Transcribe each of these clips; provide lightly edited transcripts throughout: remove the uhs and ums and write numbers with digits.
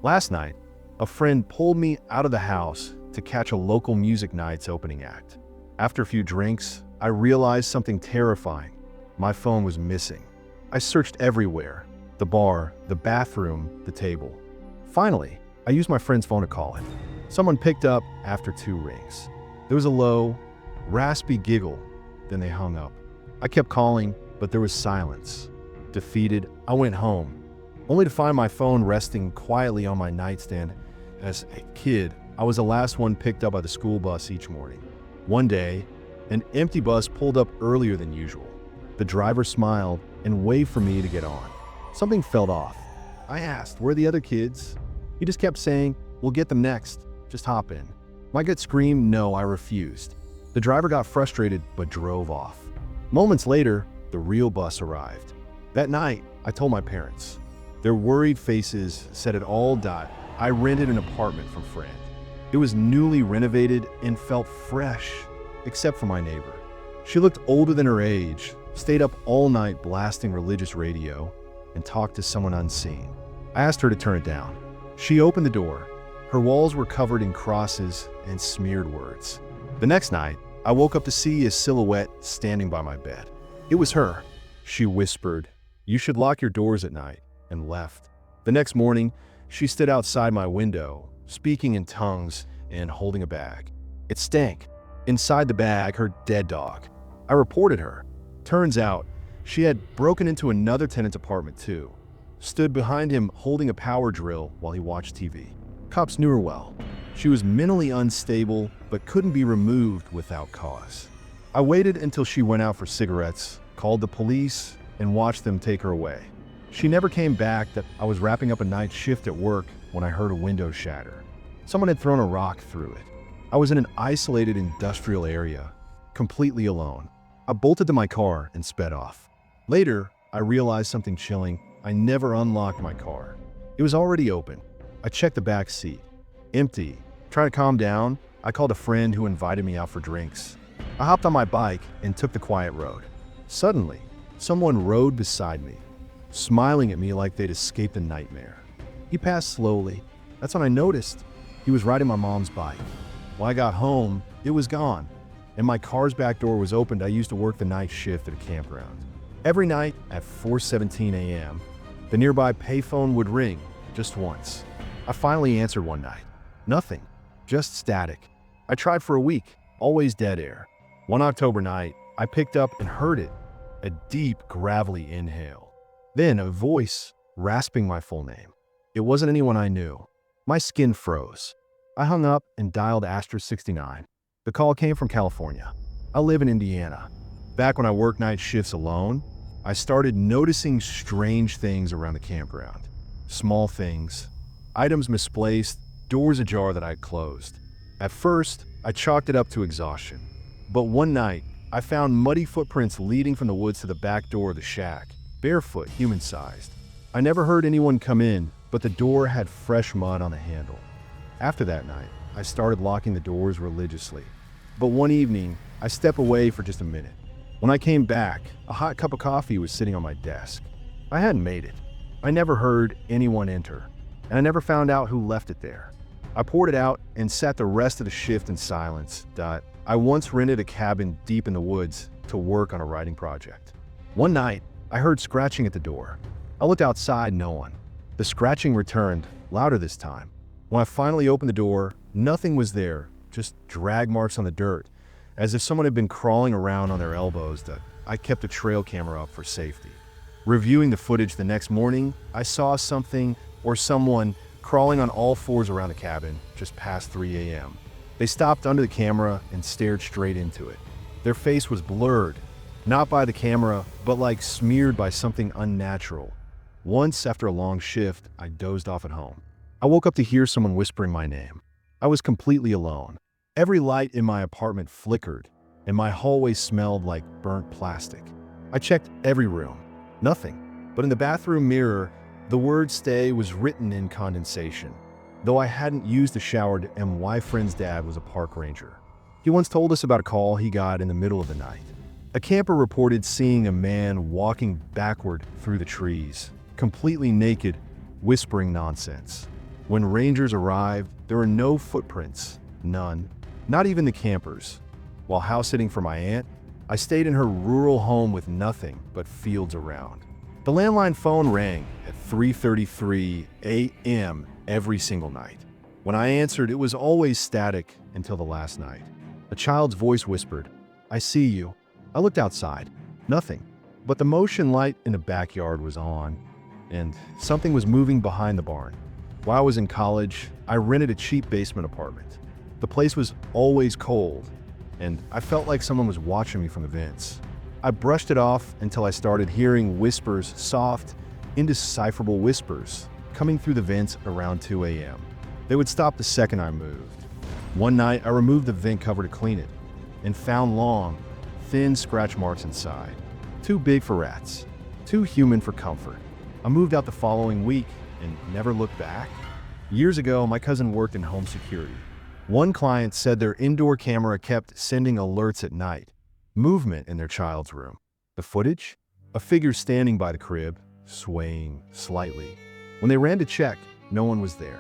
Last night, a friend pulled me out of the house to catch a local music night's opening act. After a few drinks, I realized something terrifying. My phone was missing. I searched everywhere: the bar, the bathroom, the table. Finally, I used my friend's phone to call him. Someone picked up after 2 rings. There was a low, raspy giggle, then they hung up. I kept calling, but there was silence. Defeated, I went home, only to find my phone resting quietly on my nightstand. As a kid, I was the last one picked up by the school bus each morning. One day, an empty bus pulled up earlier than usual. The driver smiled and waved for me to get on. Something felt off. I asked, "Where are the other kids?" He just kept saying, "We'll get them next. Just hop in." My gut screamed no. I refused. The driver got frustrated but drove off. Moments later, the real bus arrived. That night, I told my parents. Their worried faces said it all died. I rented an apartment from a friend. It was newly renovated and felt fresh, except for my neighbor. She looked older than her age, stayed up all night blasting religious radio, and talked to someone unseen. I asked her to turn it down. She opened the door. Her walls were covered in crosses and smeared words. The next night, I woke up to see a silhouette standing by my bed. It was her. She whispered, "You should lock your doors at night," and left. The next morning, she stood outside my window, speaking in tongues and holding a bag. It stank. Inside the bag, her dead dog. I reported her. Turns out, she had broken into another tenant's apartment too. Stood behind him holding a power drill while he watched TV. Cops knew her well. She was mentally unstable, but couldn't be removed without cause. I waited until she went out for cigarettes, called the police, and watched them take her away. She never came back. That I was wrapping up a night shift at work when I heard a window shatter. Someone had thrown a rock through it. I was in an isolated industrial area, completely alone. I bolted to my car and sped off. Later, I realized something chilling. I never unlocked my car. It was already open. I checked the back seat. Empty. Trying to calm down, I called a friend who invited me out for drinks. I hopped on my bike and took the quiet road. Suddenly, someone rode beside me, smiling at me like they'd escaped a nightmare. He passed slowly. That's when I noticed he was riding my mom's bike. When I got home, it was gone, and my car's back door was opened. I used to work the night shift at a campground. Every night at 4:17 a.m., the nearby payphone would ring just once. I finally answered one night. Nothing, just static. I tried for a week, always dead air. One October night, I picked up and heard it, a deep, gravelly inhale. Then a voice rasping my full name. It wasn't anyone I knew. My skin froze. I hung up and dialed *69. The call came from California. I live in Indiana. Back when I worked night shifts alone, I started noticing strange things around the campground. Small things, items misplaced, doors ajar that I had closed. At first, I chalked it up to exhaustion. But one night, I found muddy footprints leading from the woods to the back door of the shack, barefoot, human-sized. I never heard anyone come in, but the door had fresh mud on the handle. After that night, I started locking the doors religiously. But one evening, I stepped away for just a minute. When I came back, a hot cup of coffee was sitting on my desk. I hadn't made it. I never heard anyone enter, and I never found out who left it there. I poured it out and sat the rest of the shift in silence. I once rented a cabin deep in the woods to work on a writing project. One night, I heard scratching at the door. I looked outside, no one. The scratching returned, louder this time. When I finally opened the door, nothing was there, just drag marks on the dirt, as if someone had been crawling around on their elbows. I kept a trail camera up for safety. Reviewing the footage the next morning, I saw something or someone crawling on all fours around the cabin just past 3 a.m. They stopped under the camera and stared straight into it. Their face was blurred, not by the camera, but like smeared by something unnatural. Once, after a long shift, I dozed off at home. I woke up to hear someone whispering my name. I was completely alone. Every light in my apartment flickered, and my hallway smelled like burnt plastic. I checked every room. Nothing. But in the bathroom mirror, the word "stay" was written in condensation, though I hadn't used the shower, and my friend's dad was a park ranger. He once told us about a call he got in the middle of the night. A camper reported seeing a man walking backward through the trees, completely naked, whispering nonsense. When rangers arrived, there were no footprints, none, not even the campers. While house-sitting for my aunt, I stayed in her rural home with nothing but fields around. The landline phone rang at 3:33 a.m. every single night. When I answered, it was always static until the last night. A child's voice whispered, "I see you." I looked outside. Nothing. But the motion light in the backyard was on, and something was moving behind the barn. While I was in college, I rented a cheap basement apartment. The place was always cold, and I felt like someone was watching me from the vents. I brushed it off until I started hearing whispers, soft, indecipherable whispers, coming through the vents around 2 a.m. They would stop the second I moved. One night, I removed the vent cover to clean it and found long, thin scratch marks inside. Too big for rats, too human for comfort. I moved out the following week and never looked back. Years ago, my cousin worked in home security. One client said their indoor camera kept sending alerts at night. Movement in their child's room. The footage? A figure standing by the crib, swaying slightly. When they ran to check, no one was there.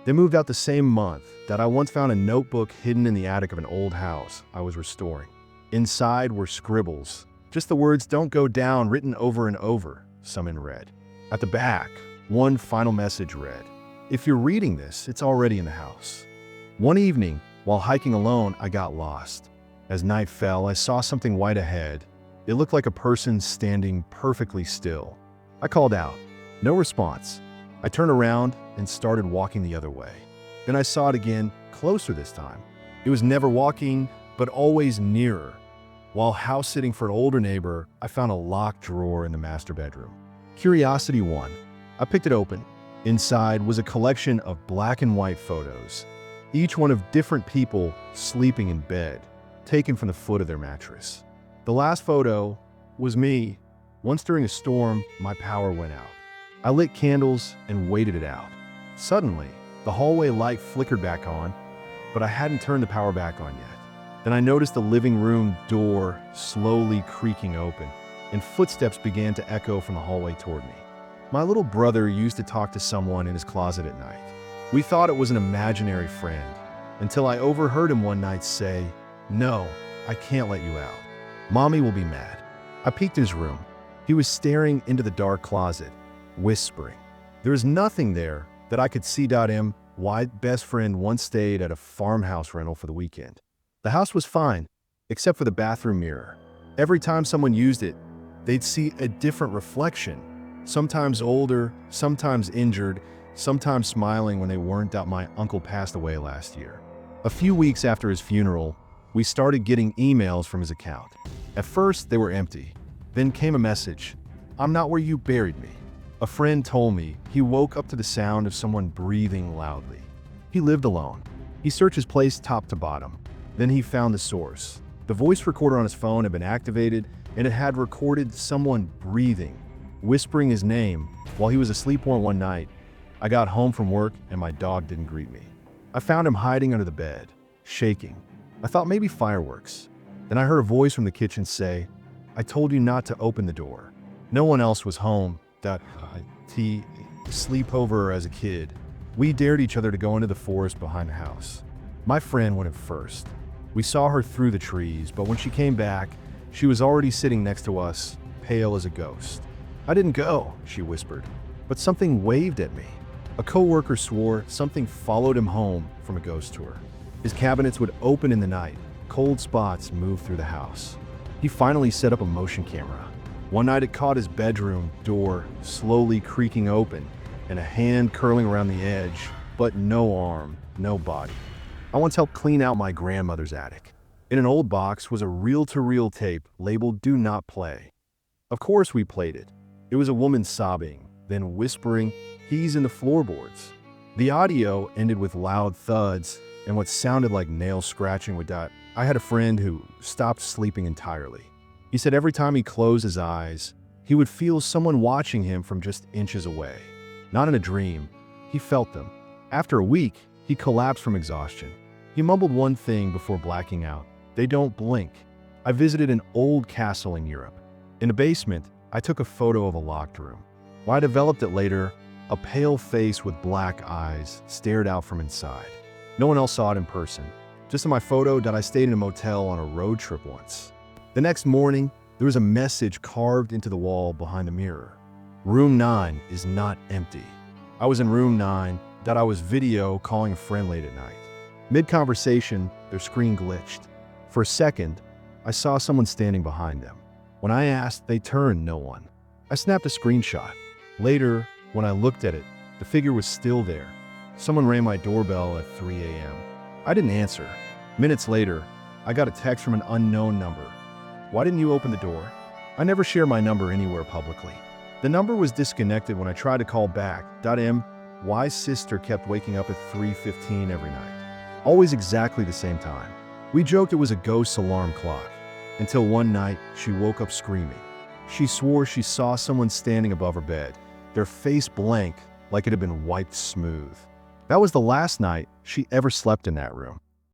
They moved out the same month that I once found a notebook hidden in the attic of an old house I was restoring. Inside were scribbles, just the words "don't go down" written over and over, some in red. At the back, one final message read, "If you're reading this, it's already in the house." One evening, while hiking alone, I got lost. As night fell, I saw something white ahead. It looked like a person standing perfectly still. I called out. No response. I turned around and started walking the other way. Then I saw it again, closer this time. It was never walking, but always nearer. While house-sitting for an older neighbor, I found a locked drawer in the master bedroom. Curiosity won. I picked it open. Inside was a collection of black and white photos, each one of different people sleeping in bed, taken from the foot of their mattress. The last photo was me. Once during a storm, my power went out. I lit candles and waited it out. Suddenly, the hallway light flickered back on, but I hadn't turned the power back on yet. Then I noticed the living room door slowly creaking open, and footsteps began to echo from the hallway toward me. My little brother used to talk to someone in his closet at night. We thought it was an imaginary friend, until I overheard him one night say, "No, I can't let you out. Mommy will be mad." I peeked in his room. He was staring into the dark closet, whispering. There was nothing there that I could see. My best friend once stayed at a farmhouse rental for the weekend. The house was fine, except for the bathroom mirror. Every time someone used it, they'd see a different reflection, sometimes older, sometimes injured, sometimes smiling when they weren't. My uncle passed away last year. A few weeks after his funeral, we started getting emails from his account. At first, they were empty. Then came a message, "I'm not where you buried me." A friend told me he woke up to the sound of someone breathing loudly. He lived alone. He searched his place top to bottom. Then he found the source. The voice recorder on his phone had been activated, and it had recorded someone breathing, whispering his name while he was asleep one night. I got home from work and my dog didn't greet me. I found him hiding under the bed, shaking. I thought maybe fireworks. Then I heard a voice from the kitchen say, "I told you not to open the door." No one else was home. Sleepover as a kid. We dared each other to go into the forest behind the house. My friend went in first. We saw her through the trees, but when she came back, she was already sitting next to us, pale as a ghost. "I didn't go," she whispered, but something waved at me. A coworker swore something followed him home from a ghost tour. His cabinets would open in the night. Cold spots moved through the house. He finally set up a motion camera. One night it caught his bedroom door slowly creaking open and a hand curling around the edge, but no arm, no body. I once helped clean out my grandmother's attic. In an old box was a reel-to-reel tape labeled "Do Not Play." Of course we played it. It was a woman sobbing, then whispering keys in the floorboards. The audio ended with loud thuds and what sounded like nail scratching would die. I had a friend who stopped sleeping entirely. He said every time he closed his eyes, he would feel someone watching him from just inches away. Not in a dream, he felt them. After a week, he collapsed from exhaustion. He mumbled one thing before blacking out: "They don't blink." I visited an old castle in Europe. In the basement, I took a photo of a locked room. When I developed it later, A pale face with black eyes stared out from inside. No one else saw it in person. Just in my photo that I stayed in a motel on a road trip once. The next morning, there was a message carved into the wall behind the mirror. Room 9 is not empty. I was in room 9 that I was video calling a friend late at night. Mid-conversation, their screen glitched. For a second, I saw someone standing behind them. When I asked, they turned no one. I snapped a screenshot. Later, when I looked at it, the figure was still there. Someone rang my doorbell at 3 a.m. I didn't answer. Minutes later, I got a text from an unknown number. Why didn't you open the door? I never share my number anywhere publicly. The number was disconnected when I tried to call back. My's sister kept waking up at 3:15 every night. Always exactly the same time. We joked it was a ghost alarm clock. Until one night, she woke up screaming. She swore she saw someone standing above her bed, their face blank like it had been wiped smooth. That was the last night she ever slept in that room.